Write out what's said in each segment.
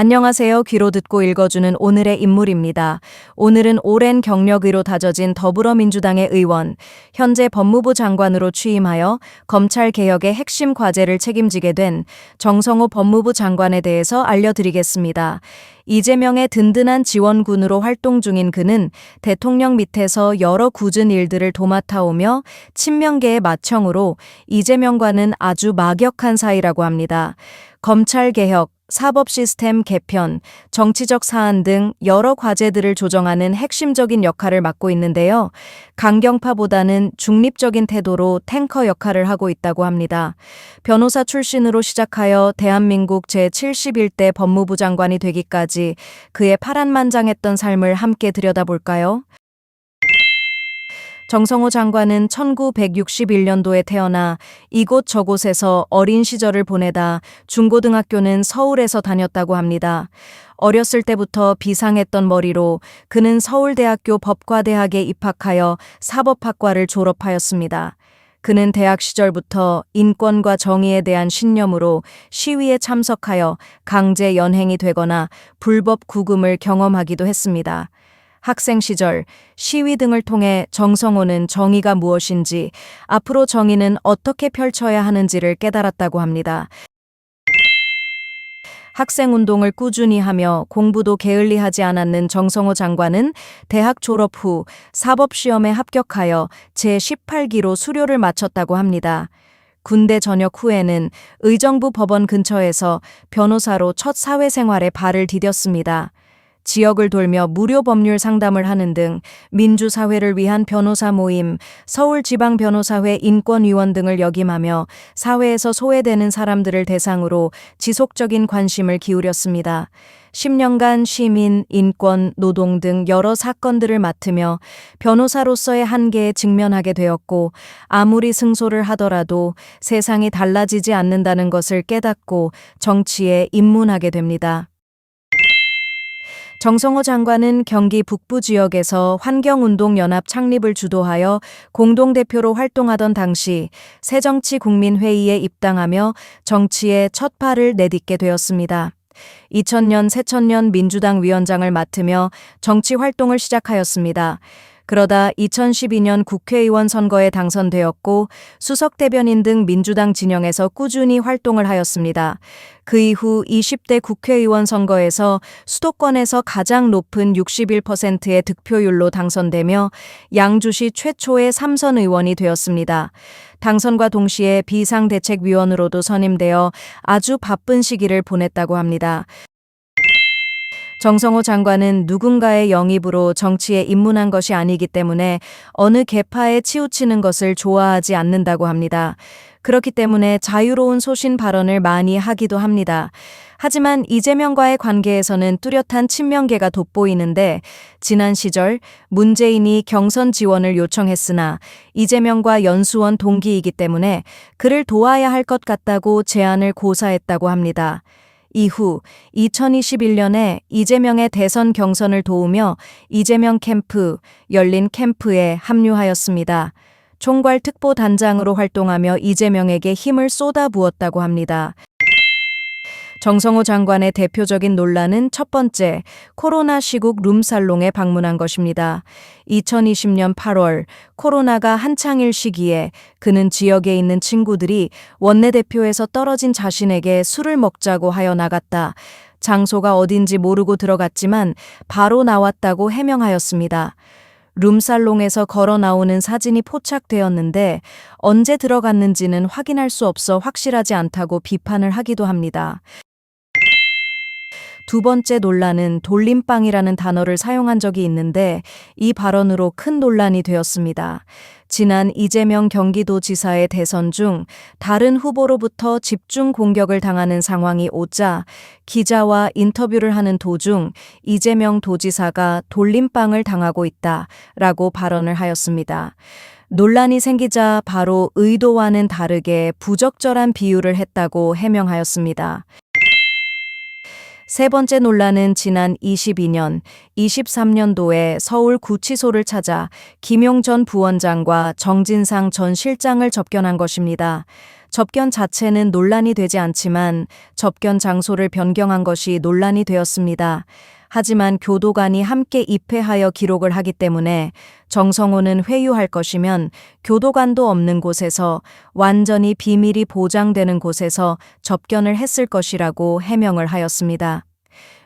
안녕하세요. 귀로 듣고 읽어주는 오늘의 인물입니다. 오늘은 오랜 경력으로 다져진 더불어민주당의 의원, 현재 법무부 장관으로 취임하여 검찰 개혁의 핵심 과제를 책임지게 된 정성호 법무부 장관에 대해서 알려드리겠습니다. 이재명의 든든한 지원군으로 활동 중인 그는 대통령 밑에서 여러 굳은 일들을 도맡아오며 친명계의 맏형으로 이재명과는 아주 막역한 사이라고 합니다. 검찰 개혁, 사법 시스템 개편, 정치적 사안 등 여러 과제들을 조정하는 핵심적인 역할을 맡고 있는데요. 강경파보다는 중립적인 태도로 탱커 역할을 하고 있다고 합니다. 변호사 출신으로 시작하여 대한민국 제71대 법무부 장관이 되기까지 그의 파란만장했던 삶을 함께 들여다볼까요? 정성호 장관은 1961년도에 태어나 이곳 저곳에서 어린 시절을 보내다 중고등학교는 서울에서 다녔다고 합니다. 어렸을 때부터 비상했던 머리로 그는 서울대학교 법과대학에 입학하여 사법학과를 졸업하였습니다. 그는 대학 시절부터 인권과 정의에 대한 신념으로 시위에 참석하여 강제 연행이 되거나 불법 구금을 경험하기도 했습니다. 학생 시절 시위 등을 통해 정성호는 정의가 무엇인지, 앞으로 정의는 어떻게 펼쳐야 하는지를 깨달았다고 합니다. 학생운동을 꾸준히 하며 공부도 게을리하지 않았는 정성호 장관은 대학 졸업 후 사법시험에 합격하여 제18기로 수료를 마쳤다고 합니다. 군대 전역 후에는 의정부 법원 근처에서 변호사로 첫 사회생활에 발을 디뎠습니다. 지역을 돌며 무료 법률 상담을 하는 등 민주사회를 위한 변호사 모임, 서울지방변호사회 인권위원 등을 역임하며 사회에서 소외되는 사람들을 대상으로 지속적인 관심을 기울였습니다. 10년간 시민, 인권, 노동 등 여러 사건들을 맡으며 변호사로서의 한계에 직면하게 되었고, 아무리 승소를 하더라도 세상이 달라지지 않는다는 것을 깨닫고 정치에 입문하게 됩니다. 정성호 장관은 경기 북부 지역에서 환경운동연합 창립을 주도하여 공동대표로 활동하던 당시 새정치국민회의에 입당하며 정치에 첫 발을 내딛게 되었습니다. 2000년 새천년 민주당 위원장을 맡으며 정치 활동을 시작하였습니다. 그러다 2012년 국회의원 선거에 당선되었고 수석 대변인 등 민주당 진영에서 꾸준히 활동을 하였습니다. 그 이후 20대 국회의원 선거에서 수도권에서 가장 높은 61%의 득표율로 당선되며 양주시 최초의 3선 의원이 되었습니다. 당선과 동시에 비상대책위원으로도 선임되어 아주 바쁜 시기를 보냈다고 합니다. 정성호 장관은 누군가의 영입으로 정치에 입문한 것이 아니기 때문에 어느 계파에 치우치는 것을 좋아하지 않는다고 합니다. 그렇기 때문에 자유로운 소신 발언을 많이 하기도 합니다. 하지만 이재명과의 관계에서는 뚜렷한 친명계가 돋보이는데, 지난 시절 문재인이 경선 지원을 요청했으나 이재명과 연수원 동기이기 때문에 그를 도와야 할 것 같다고 제안을 고사했다고 합니다. 이후 2021년에 이재명의 대선 경선을 도우며 이재명 캠프, 열린 캠프에 합류하였습니다. 총괄 특보단장으로 활동하며 이재명에게 힘을 쏟아부었다고 합니다. 정성호 장관의 대표적인 논란은 첫 번째, 코로나 시국 룸살롱에 방문한 것입니다. 2020년 8월, 코로나가 한창일 시기에 그는 지역에 있는 친구들이 원내대표에서 떨어진 자신에게 술을 먹자고 하여 나갔다. 장소가 어딘지 모르고 들어갔지만 바로 나왔다고 해명하였습니다. 룸살롱에서 걸어 나오는 사진이 포착되었는데 언제 들어갔는지는 확인할 수 없어 확실하지 않다고 비판을 하기도 합니다. 두 번째 논란은 돌림방이라는 단어를 사용한 적이 있는데 이 발언으로 큰 논란이 되었습니다. 지난 이재명 경기도지사의 대선 중 다른 후보로부터 집중 공격을 당하는 상황이 오자 기자와 인터뷰를 하는 도중 이재명 도지사가 돌림방을 당하고 있다라고 발언을 하였습니다. 논란이 생기자 바로 의도와는 다르게 부적절한 비유를 했다고 해명하였습니다. 세 번째 논란은 지난 22년, 23년도에 서울 구치소를 찾아 김용 전 부원장과 정진상 전 실장을 접견한 것입니다. 접견 자체는 논란이 되지 않지만 접견 장소를 변경한 것이 논란이 되었습니다. 하지만 교도관이 함께 입회하여 기록을 하기 때문에 정성호는 회유할 것이면 교도관도 없는 곳에서 완전히 비밀이 보장되는 곳에서 접견을 했을 것이라고 해명을 하였습니다.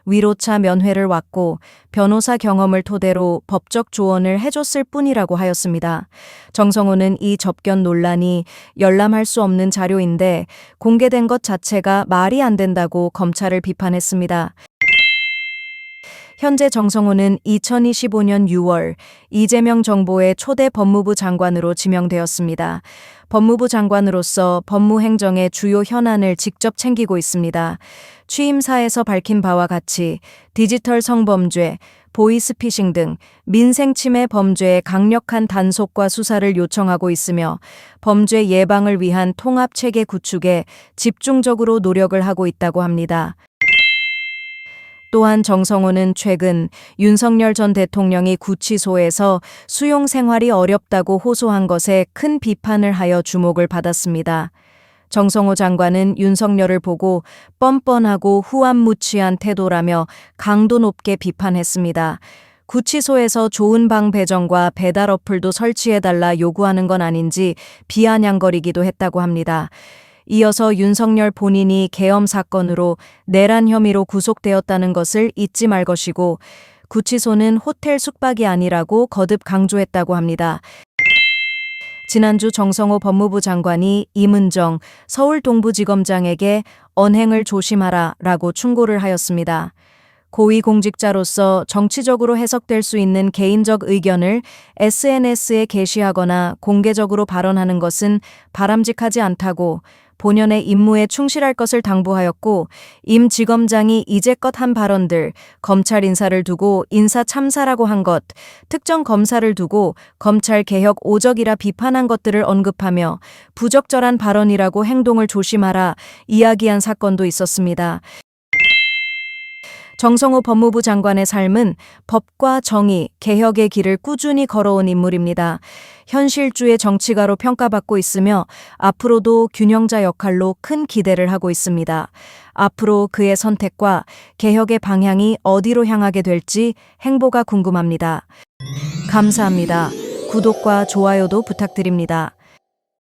위로차 면회를 왔고 변호사 경험을 토대로 법적 조언을 해줬을 뿐이라고 하였습니다. 정성호는 이 접견 논란이 열람할 수 없는 자료인데 공개된 것 자체가 말이 안 된다고 검찰을 비판했습니다. 현재 정성호는 2025년 6월 이재명 정부의 초대 법무부 장관으로 지명되었습니다. 법무부 장관으로서 법무행정의 주요 현안을 직접 챙기고 있습니다. 취임사에서 밝힌 바와 같이 디지털 성범죄, 보이스피싱 등 민생 침해 범죄의 강력한 단속과 수사를 요청하고 있으며 범죄 예방을 위한 통합 체계 구축에 집중적으로 노력을 하고 있다고 합니다. 또한 정성호는 최근 윤석열 전 대통령이 구치소에서 수용 생활이 어렵다고 호소한 것에 큰 비판을 하여 주목을 받았습니다. 정성호 장관은 윤석열을 보고 뻔뻔하고 후안무치한 태도라며 강도 높게 비판했습니다. 구치소에서 좋은 방 배정과 배달 어플도 설치해달라 요구하는 건 아닌지 비아냥거리기도 했다고 합니다. 이어서 윤석열 본인이 계엄 사건으로 내란 혐의로 구속되었다는 것을 잊지 말 것이고 구치소는 호텔 숙박이 아니라고 거듭 강조했다고 합니다. 지난주 정성호 법무부 장관이 임은정 서울동부지검장에게 언행을 조심하라 라고 충고를 하였습니다. 고위공직자로서 정치적으로 해석될 수 있는 개인적 의견을 SNS에 게시하거나 공개적으로 발언하는 것은 바람직하지 않다고 본연의 임무에 충실할 것을 당부하였고 임 지검장이 이제껏 한 발언들, 검찰 인사를 두고 인사 참사라고 한 것, 특정 검사를 두고 검찰 개혁 오적이라 비판한 것들을 언급하며 부적절한 발언이라고 행동을 조심하라 이야기한 사건도 있었습니다. 정성호 법무부 장관의 삶은 법과 정의, 개혁의 길을 꾸준히 걸어온 인물입니다. 현실주의 정치가로 평가받고 있으며 앞으로도 균형자 역할로 큰 기대를 하고 있습니다. 앞으로 그의 선택과 개혁의 방향이 어디로 향하게 될지 행보가 궁금합니다. 감사합니다. 구독과 좋아요도 부탁드립니다.